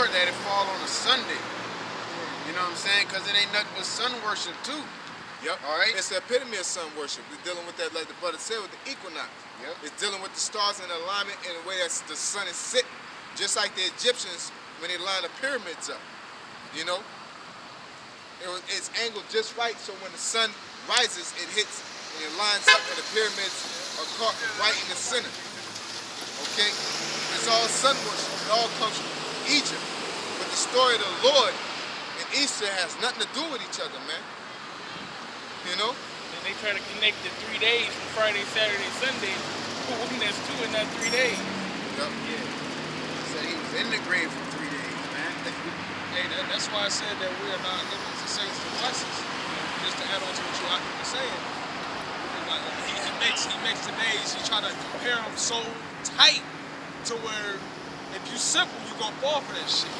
more that it fall on a Sunday. You know what I'm saying? Because it ain't nothing but sun worship too. Yep. All right. It's the epitome of sun worship. We're dealing with that, like the brother said, with the equinox. Yep. It's dealing with the stars in alignment in the way that the sun is sitting. Just like the Egyptians when they lined the pyramids up. You know? It's angled just right so when the sun rises, it hits and it lines up and the pyramids are caught right in the center. Okay? It's all sun worship. It all comes from Egypt. But the story of the Lord and Easter has nothing to do with each other, man. You know? And they try to connect the 3 days from Friday, Saturday, Sunday. Boom, that's 2 in that 3 days. Yep. Yeah. He said he was in the grave for 3 days, man. Hey, that's why I said that we are not living to saints and blessings. Just to add on to what you were saying. He makes the days, he try to compare them so tight to where if you simple, you gonna fall for that shit.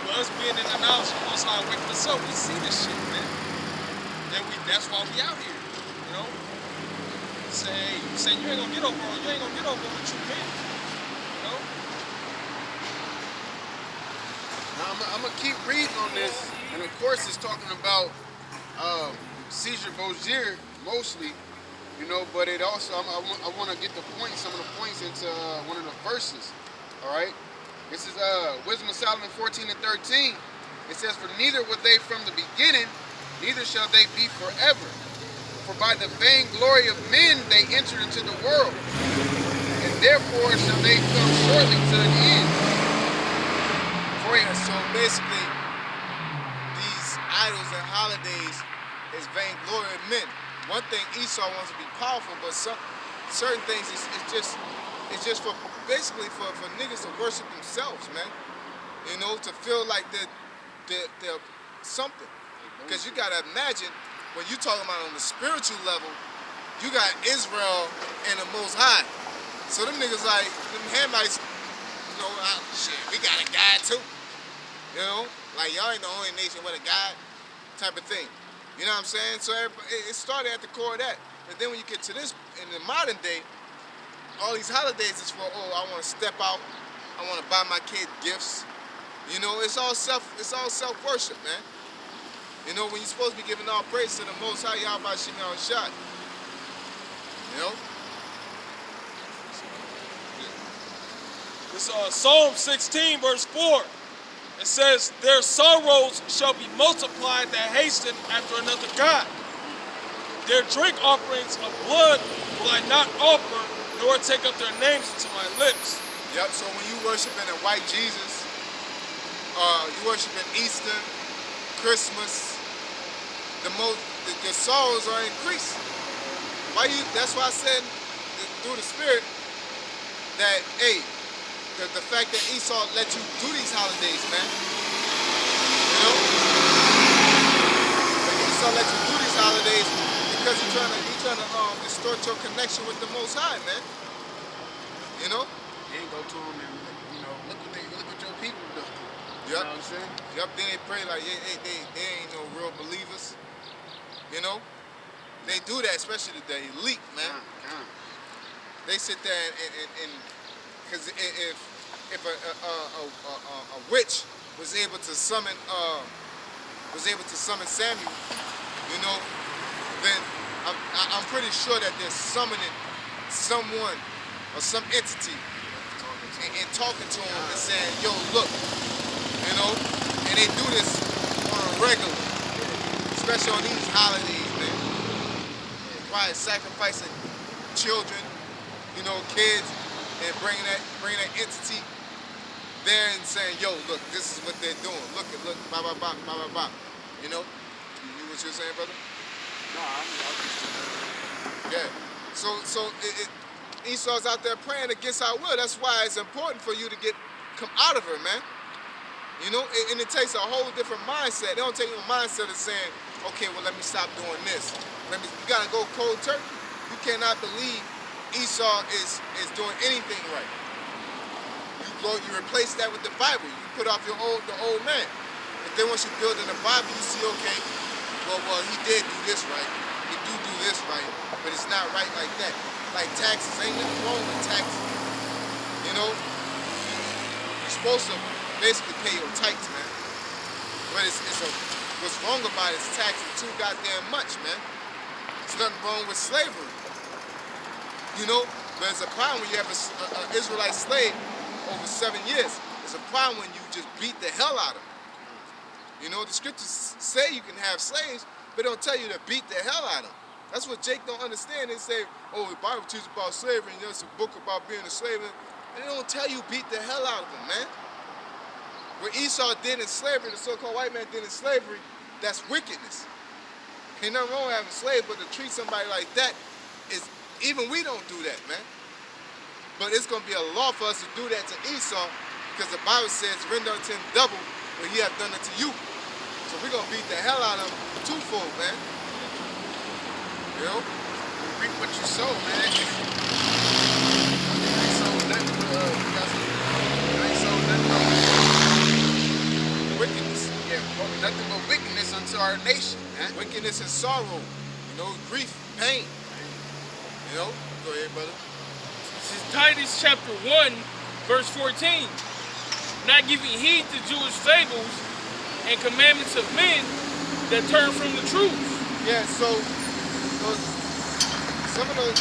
But us being in the knowledge of what's how waking us up, we see this shit, man. And that's why we out here, you know? Say you ain't gonna get over what you been, you know? Now, I'm gonna keep reading on this, and of course it's talking about Caesar Borgia mostly, you know, but it also, I want to get some of the points into one of the verses, all right? This is Wisdom of Solomon 14 and 13. It says, "For neither were they from the beginning, neither shall they be forever. For by the vainglory of men they entered into the world, and therefore shall they come shortly to an end." Yeah, so basically, these idols and holidays is vainglory of men. One thing Esau wants to be powerful, but certain things it's just for basically for niggas to worship themselves, man. You know, to feel like they're something. Because you gotta imagine when you talking about on the spiritual level, you got Israel and the Most High. So them niggas like them Hamites, you know, shit, we got a God too. You know, like y'all ain't the only nation with a God type of thing. You know what I'm saying? So it started at the core of that. And then when you get to this, in the modern day, all these holidays is for, oh, I want to step out, I want to buy my kid gifts. You know, it's all self-worship, man. You know, when you're supposed to be giving all praise to the Most High, y'all about shit on shot. You know? It's Psalm 16, verse 4. It says, "Their sorrows shall be multiplied that hasten after another God. Their drink offerings of blood will I not offer, nor take up their names into my lips." Yep, so when you worshiping a white Jesus, you worshiping Easter, Christmas, your sorrows are increased. That's why I said through the Spirit that, hey, the fact that Esau let you do these holidays, man. You know? That Esau let you do these holidays because he's trying to distort your connection with the Most High, man. You know? They ain't go to them and, you know, look what your people do. Yep. You know what I'm saying? Yep, then they pray like they ain't no real believers. You know? They do that, especially the elite, man. They sit there and because if a witch was able to summon Samuel, you know, then I'm pretty sure that they're summoning someone or some entity and talking to him and saying, "Yo, look," you know, and they do this on a regular, especially on these holidays, man. Probably sacrificing children, you know, kids. And bringing that entity there and saying, "Yo, look, this is what they're doing. Look, blah, blah, blah, blah, blah, blah." You know? You what you're saying, brother? No, I'm just Yeah. So Esau's out there praying against our will. That's why it's important for you to come out of her, man. You know? And it takes a whole different mindset. They don't take a mindset of saying, "Okay, well, let me stop doing this." You gotta go cold turkey. You cannot believe Esau is doing anything right. You replace that with the Bible. You put off the old man. But then once you build in the Bible, you see, okay, well, he did do this right. He do this right, but it's not right like that. Like taxes, ain't nothing wrong with taxes. You know, you're supposed to basically pay your tithes, man. But what's wrong about it is taxing too goddamn much, man. There's nothing wrong with slavery. You know, but it's a problem when you have an Israelite slave over 7 years. It's a problem when you just beat the hell out of them. You know, the scriptures say you can have slaves, but they don't tell you to beat the hell out of them. That's what Jake don't understand. They say, oh, the Bible teaches about slavery, and there's a book about being a slave. And they don't tell you beat the hell out of them, man. What Esau did in slavery, the so-called white man did in slavery, that's wickedness. Ain't nothing wrong with having slaves, but to treat somebody like that is, even we don't do that, man. But it's going to be a law for us to do that to Esau, because the Bible says, render unto him double what he hath done unto you. So we're going to beat the hell out of him twofold, man. You know? You reap what you sow, man. You ain't sold nothing, you ain't sold nothing but Wickedness. yeah, well, nothing but wickedness unto our nation, man. Wickedness and sorrow. You know, grief, pain. You know? Go ahead, brother. This is Titus chapter 1, verse 14. Not giving heed to Jewish fables and commandments of men that turn from the truth. Yeah, so some of the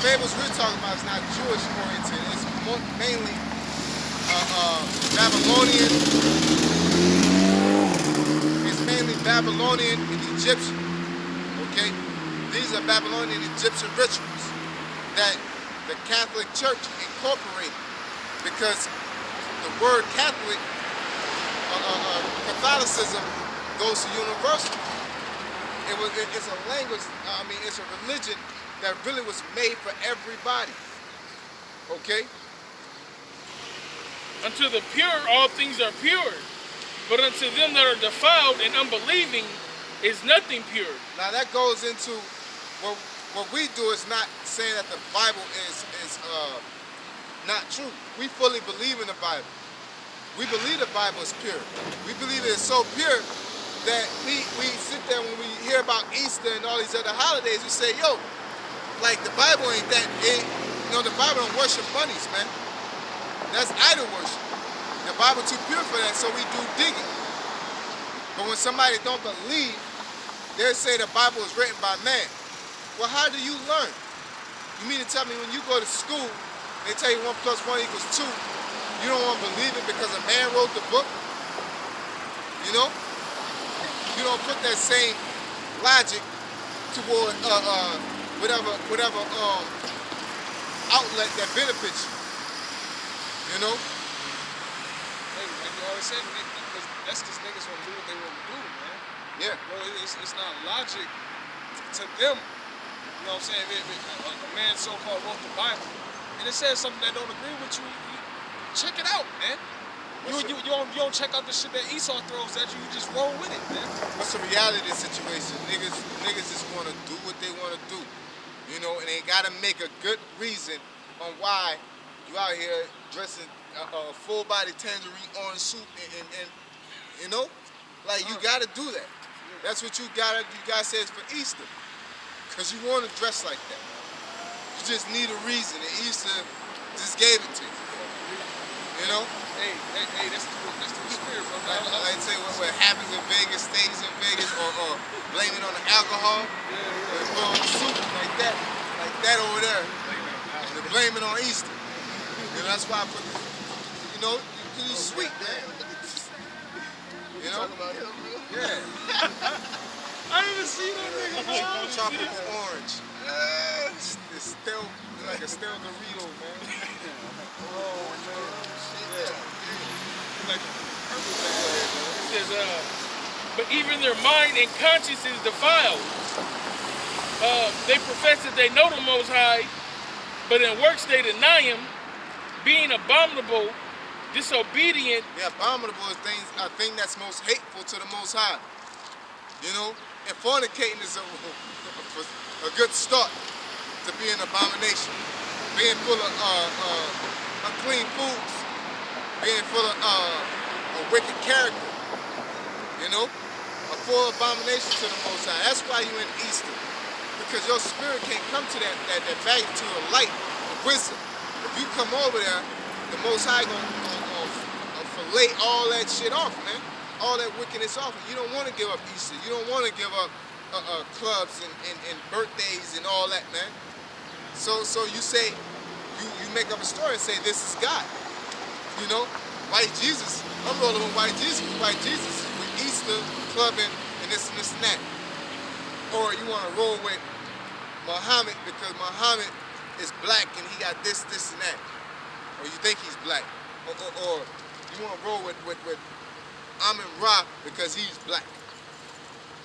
fables we're talking about is not Jewish oriented. It's mainly Babylonian. It's mainly Babylonian and Egyptian. Okay? These are Babylonian and Egyptian rituals that the Catholic Church incorporated, because the word Catholic, Catholicism goes to universal. It's a language, it's a religion that really was made for everybody. Okay? Unto the pure all things are pure, but unto them that are defiled and unbelieving is nothing pure. Now that goes into what we do is not saying that the Bible is not true. We fully believe in the Bible. We believe the Bible is pure. We believe it is so pure that we sit there when we hear about Easter and all these other holidays, we say, yo, like the Bible ain't that, the Bible don't worship bunnies, man. That's idol worship. The Bible too pure for that, so we do digging. But when somebody don't believe, they'll say the Bible is written by man. Well, how do you learn? You mean to tell me when you go to school, they tell you 1 + 1 = 2, you don't want to believe it because a man wrote the book? You know? You don't put that same logic toward whatever outlet that benefits you. You know? Hey, like you always said, that's because niggas want to do what they want to do, man. Yeah. Bro, it's not logic to them. You know what I'm saying? If a man so-called wrote the Bible, and it says something that don't agree with you, check it out, man. You don't check out the shit that Esau throws at you. You just roll with it, man. What's the reality of the situation? Niggas just want to do what they want to do. You know, and they got to make a good reason on why you out here dressing a full-body tangerine orange suit and you know? Like, you got to do that. That's what you got say it's for Easter. Because you want to dress like that. You just need a reason, and Easter just gave it to you. You know? Hey, that's the spirit, bro. Like say what happens in Vegas stays in Vegas, or blame it on the alcohol, or put on the soup like that over there, and blame it on Easter. You know, that's why I put, you know, he's sweet, man. You know? Yeah. I didn't see that nigga, bro. Tropical orange. It's still like a stale Dorito, man. Oh man. Like, It says, but even their mind and conscience is defiled. They profess that they know the Most High, but in works they deny Him, being abominable, disobedient. Yeah, abominable is a thing that's most hateful to the Most High. You know, and fornicating is a good start to be an abomination. Being full of unclean foods, being full of a wicked character. You know, a full abomination to the Most High. That's why you're in Easter, because your spirit can't come to that magnitude of light, of wisdom. If you come over there, the Most High gonna lay all that shit off, man. All that wickedness off. You don't want to give up Easter. You don't want to give up clubs and birthdays and all that, man. So you say, you make up a story and say this is God. You know, white Jesus. I'm rolling with white Jesus. White Jesus with Easter, clubbing, and this and that. Or you want to roll with Muhammad because Muhammad is black and he got this and that. Or you think he's black. Or you want to roll with Amin Ra because he's black.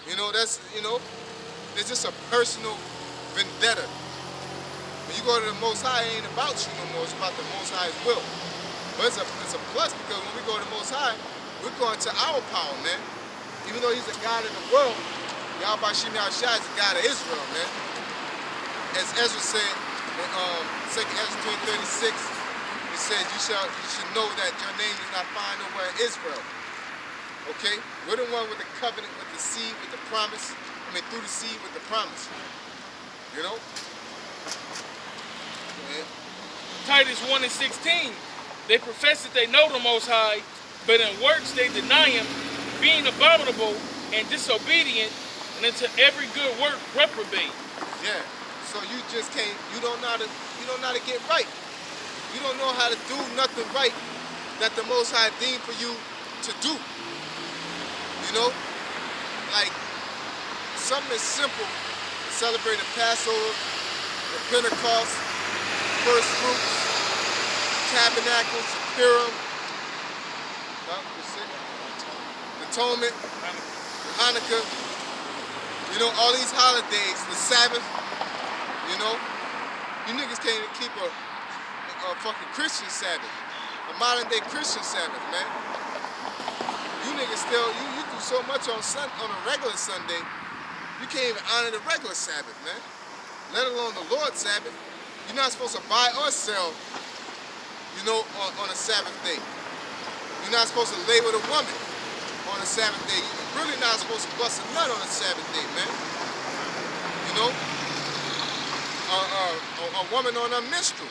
You know, it's just a personal vendetta. When you go to the Most High, it ain't about you no more. It's about the Most High's will. But it's a plus because when we go to the Most High, we're going to our power, man. Even though he's a God in the world, Yahweh Shem Yahushua is the God of Israel, man. As Ezra said in 2 Ezra 36, he said, you should know that your name is not found nowhere in Israel. Okay? We're the one with the covenant, with the seed, with the promise. I mean, through the seed with the promise. You know? Yeah. Titus 1 and 16, they profess that they know the Most High, but in works they deny him, being abominable and disobedient, and into every good work reprobate. Yeah. So you just can't, you don't know how to get right. You don't know how to do nothing right that the Most High deemed for you to do. You know? Like, something as simple as celebrating Passover, the Pentecost, first fruits, tabernacles, Purim, atonement, Hanukkah, you know, all these holidays, the Sabbath, you know, you niggas can't even keep a fucking Christian Sabbath, a modern day Christian Sabbath, man. You niggas still, you do so much on a regular Sunday, you can't even honor the regular Sabbath, man. Let alone the Lord's Sabbath. You're not supposed to buy or sell, you know, on a Sabbath day. You're not supposed to lay with a woman on a Sabbath day. You're really not supposed to bust a nut on a Sabbath day, man. You know? A woman on a menstrual.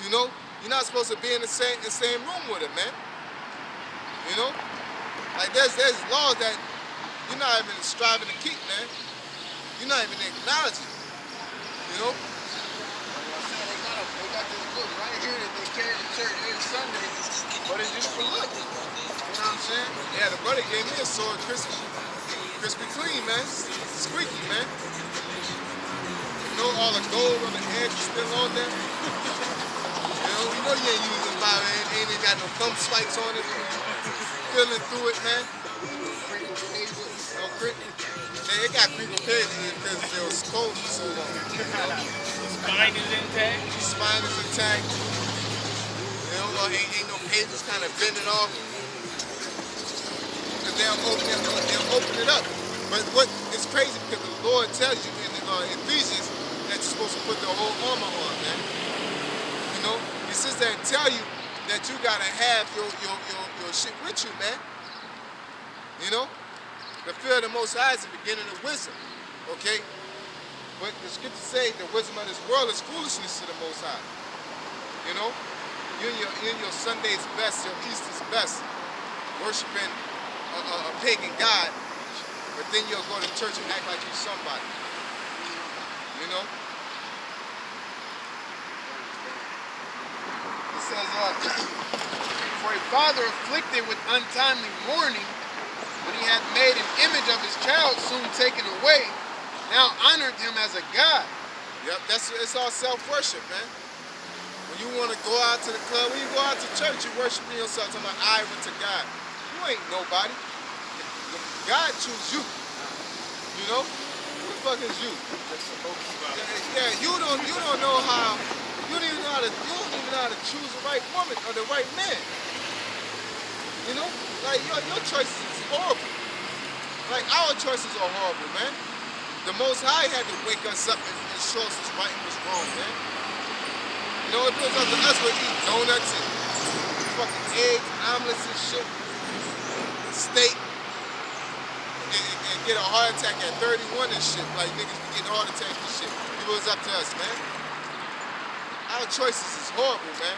You know? You're not supposed to be in the same room with her, man. You know? Like there's laws that you're not even striving to keep, man. You're not even acknowledging. You know? They got this book right here that they carry to church every Sunday, but it's just for look. You know what I'm saying? Yeah, the brother gave me a sword, crispy clean, man. Squeaky, man. You know, all the gold on the edge is still on there. You know you ain't using the Bible, ain't even got no thumb spikes on it. Feeling through it, man. No crinkle. Yeah, it got crinkle pages because it was cold for so long. Spine is intact. Spine is intact. You know, ain't no pages kind of bending off. Because they'll open it up. But what is crazy because the Lord tells you in Ephesians that you're supposed to put the whole armor on, man. You know, He says there and tell you that you gotta have your shit with you, man. You know, the fear of the Most High is the beginning of wisdom. Okay, but the scriptures say the wisdom of this world is foolishness to the Most High. You know, you're in your Sunday's best, your Easter's best, worshiping a pagan god, but then you'll go to church and act like you're somebody. You know? It says, for a father afflicted with untimely mourning, when he hath made an image of his child soon taken away, now honored him as a god. Yep, it's all self-worship, man. When you want to go out to the club, when you go out to church, you're worshiping yourself, talking about I went to God. You ain't nobody. God choose you. You know? Who the fuck is you? Yeah, you don't know how. You don't even know how to choose the right woman or the right man. You know, like your choices is horrible. Like our choices are horrible, man. The Most High had to wake us up and show us what's right and what's wrong, man. You know, if it was up to us, we'd eat donuts and fucking eggs, omelets and shit, steak, and get a heart attack at 31 and shit. Like niggas be getting heart attacks and shit. It was up to us, man. Our choices is horrible, man.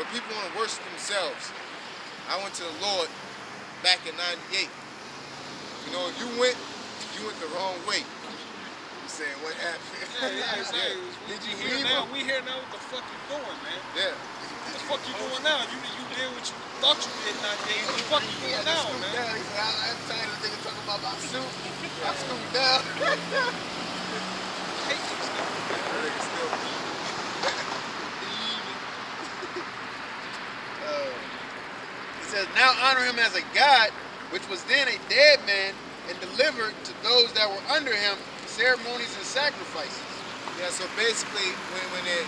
But people want to worship themselves. I went to the Lord back in '98. You know, you went the wrong way. You saying what happened? Yeah, exactly. Did you We hear here now. him? We here now. What the fuck you doing, man? Yeah. What the fuck you doing now? You did what you thought you did not do. What the fuck you doing now, man? Yeah, he said, I'm tired of niggas talking about my suit. I'm scooped down. Hate this nigga. That nigga still He says, now honor him as a god, which was then a dead man, and delivered to those that were under him ceremonies and sacrifices. Yeah, so basically, when their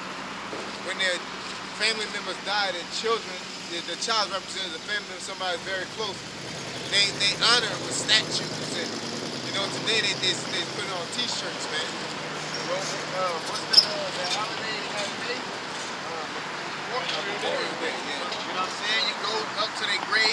family members die, their children, the child represents a family member, somebody very close. They honor them with statues, and you know today they put it on T-shirts, man. What's that holiday they have today? Memorial Day, yeah. You know what I'm saying? You go up to their grave